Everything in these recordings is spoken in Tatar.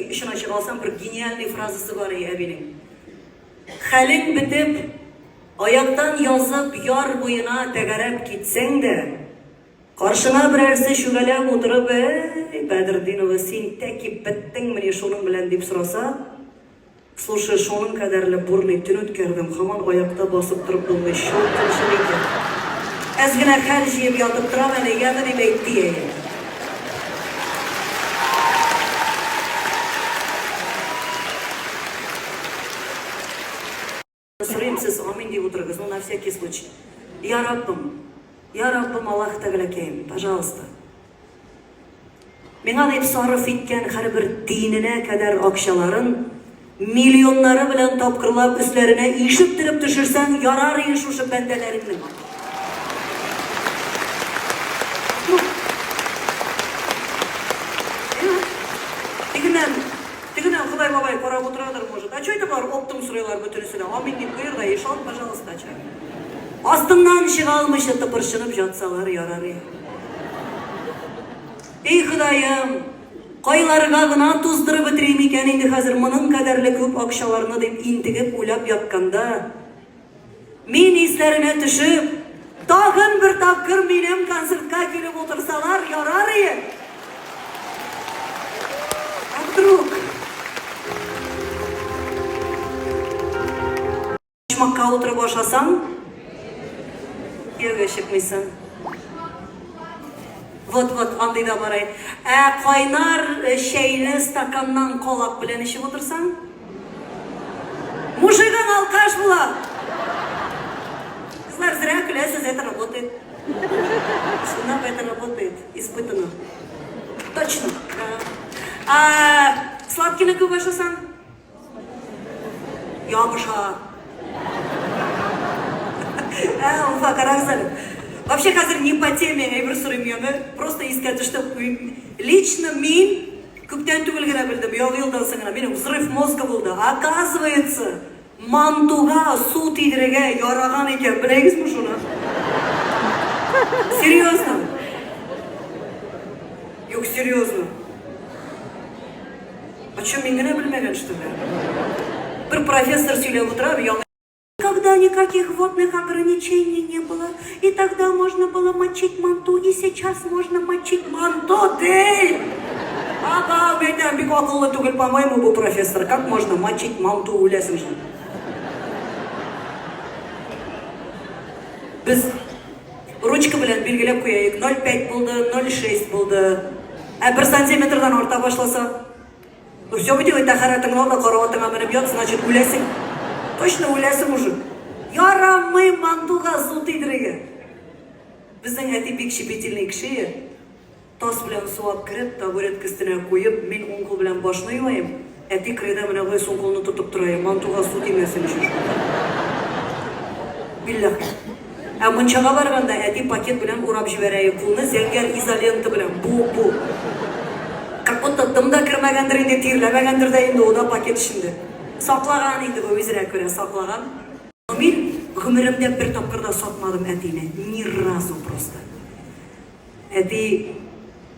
İşin açık alsam bir genialny frazası var ya benim. Haling bitip, ayaktan yazıp yar boyuna tegarep gitsen de, karşına birerse şügelep oturup, Bedrettin ağa sen tekip bittin mine şunun bilen dep sorasa, слушай, şunun kadarla burnu tün ötkerdim, haman ayakta basıp durup dolmay şol kılışır ekan. Azgina hal jeyip yatıp turaman egami dep aytdi ya. Sorayım siz amin diye oturunuz, но на всякий случай. Ya Rabbim Allah Teala'keyim, пожалуйста. Mena dep sarf etken her bir dinine kadar akşaların milyonları bilen tapkırlap üstlerine işittirip düşürsen yarar iş uşu bendelerinle. Тигинен Худай бабай карап отырадыр может. А что это бар оптым сұрайлар бүтінісіне? Амин деп бұйыр да еш алып, пожалуйста, чай. Астыңнан шыға алмышы тыпыршынып жатсалар ярар ya. Ey Худайым, қайларға ғына туздырып бітірейм екен енді қазір мұның қадарлы көп ақшаларына деп интігіп ойлап ятканда, мен ислеріне түшіп, тағын бір тапқыр менем концертқа келіп отырсалар ярар ya. Вдруг Шмакка отырып ашасаң, күйеуге шықмайсың. Вот, андай да барай. Қайнар шәйлі стаканнан қолақ білен ішіп отырсаң, мужиган алқаш болады. Қызлар, зря күлесіз, это работает. Шынап, это работает. Испытано. Точно. Сладкіні көп ашасаң? Ябыша. Уфа, қараңыздар. Вообще қазір не по теме әйбір сұрайым, просто ескерді, что лично мен көптен түгіл ғана білдім, елдан сыңына, менің взрыв мозга болды. Оказывается, мантуға су тидіреге яраған екен, білеңіз мұ шуны? Серьезно? Yok, серьезно. А что, мен ғана білмеген, что ли? Бір профессор сөйлеп отырып, когда никаких водных ограничений не было, и тогда можно было мочить манту, и сейчас можно мочить манту, ты! Ага, беден, бек ақылы түгіл, по-моему, бұл профессор, как можно мочить манту, ойласын же? Біз ручка білен белгілеп қойайық, 0,5 болды, 0,6 болды, 1 сантиметрдан орта башласа, все бітеу, тахаратың алда, қарауатыңа мініп ят, значит, ойласын. Точно ойласын уже. Ярамай мантуға су тидіреге. Біздің әти бек шепетельный кіші, тас білен суап кіріп, табурет кістіне қойып, мен оң қол білен башына юайым. Әти кіреді міне ғой соң қолны тұтып тұрайым, мантуға су тимесін үшін. Биллах. Мұншаға барғанда әти пакет білен урап жіберәйі қолны, зәңгер изоленті білен, бұл. Как будто дымда кірмәгендір енді тирләмәгендір де енді ода пакет ішінде. Сақлаған енді бұл өзірі көре сақлаған. Мен ғымырымда бір тапқырда сатмадым әтейіне. Ни разу просто. Әтей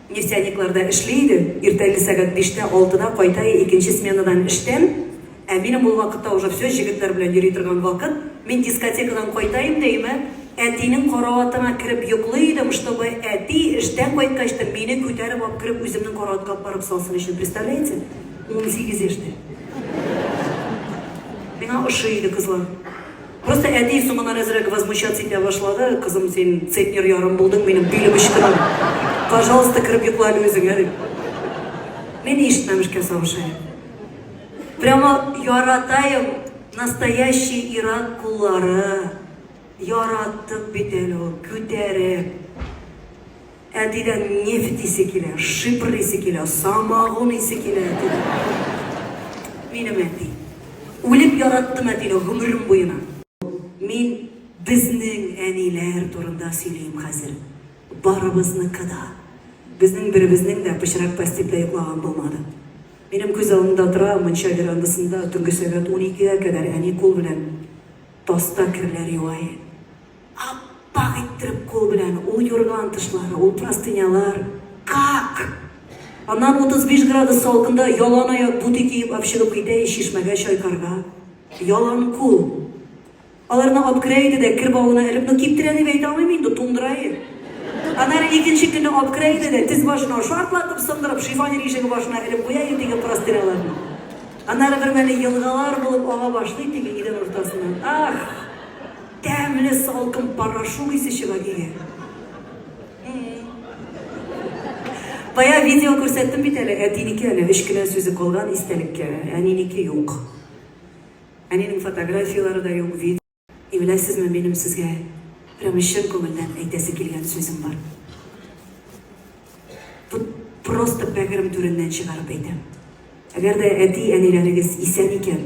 нефтяникларда ішлейді. Ертәлі сағат 5-те 6-да қайтайы екінші сменадан іштен. Менің бұл вақытта уже все жігіттер білен ери тұрған вақыт. Мен дискотекадан қайтайым деймі. Әтейінің қарауатына кіріп юқлыйдым, чтобы әтей іштен қайтқашты мені көтеріп ап кіріп өзімнің қарауатқа барып салсын үшін. Представляете? 18 ешті. Меня ушиды кызлар. Просто әдей соңынан әзірек возмущаться ете башлады. Қызым, сен центнер ярым болдың, менің билім ішкірім. Пожалуйста, кіріп еқлады өзің, әрі. Мен ешітмәмішке савышайым. Прямо яратайым настоящий Ирак құллары. Яраттық бетелі, көтеріп. Әдейден нефт есе келі, шипр есе келі, самағын есе келі. Менің әдей. Өліп яраттым әтейлі ғұмырым бойына. Мен біздің әнейлер турында сөйлейім қазір. Барыбызны қыда. Біздің біріміздің де пішірақ пәстепті ұйқлаған болмады. Менің көз алдымда тұра мұнша верандысында түнгі сағат 12-ге кәдір әне қол білән таста кірлер еуайы. Аппақ еттіріп қол білән ол yorgan тышлары, ол простынялар. Как? Анан 35 градус салкында ялан аяк бути кийип апшыгып китә шишмәгә чайкарга. Ялан кул. Аларны алып керә иде дә кир бавына элеп, ну киптерә дип әйтә алмыйм инде, туңдырайы. Аннары икенче көнне алып керә иде дә тез башына шартлатып сындырып, шифонер ишеге башына элеп куя иде теге простыналарны. Аннары бер мәле елгалар булып ага башлый теге идән ортасыннан. Ах! Тәмле салкын порошок исе чыга диге. Бая видео күрсәттем бит әле, әтинеке әле 3 кенә сүзе калган истәлеккә. Әнинеке юк. Әнинең фотографиялары да юк, видео. Беләсезме, минем сезгә ремешен күңелдән әйтәсе килгән сүзем бар. Бу просто бәгырем түреннән чыгарып әйтәм. Әгәр дә әти әниләрегез исән икән,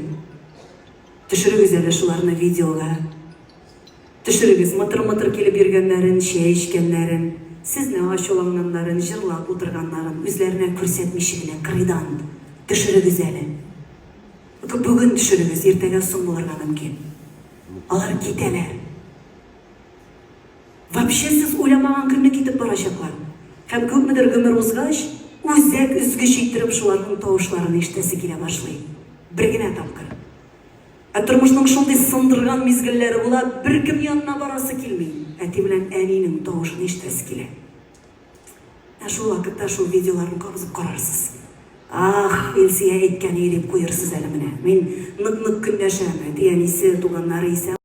төшерегез әле шуларны видеога. Төшерегез мытыр-мытыр килеп йөргәннәрен, чәй эчкәннәрен, сезне ачуланганнарын, җырлап утырганнарын үзләренә күрсәтмичә генә кырыйдан төшерегез әле. Бүген төшерегез, иртәгә соң булырга мөмкин. Алар китәләр. Вообще сез уйламаган көнне китеп барачаклар. Һәм күпмедер гомер узгач, үзәк үзгеч иттереп шуларның тавышларын ишетәсе килә башлый. Бер генә тапкыр. Тормышның шундый сындырган мизгелләре була, беркем янына барасы килми. Әти белән әнинең тавышын ишетәсе килә. Шул вакытта шул видеоларны кабызып карарсыз. Ах, Илсия әйткән дип куерсыз әле менә. Мин нык-нык көнләшәм. Әти әнисе, туганнары исә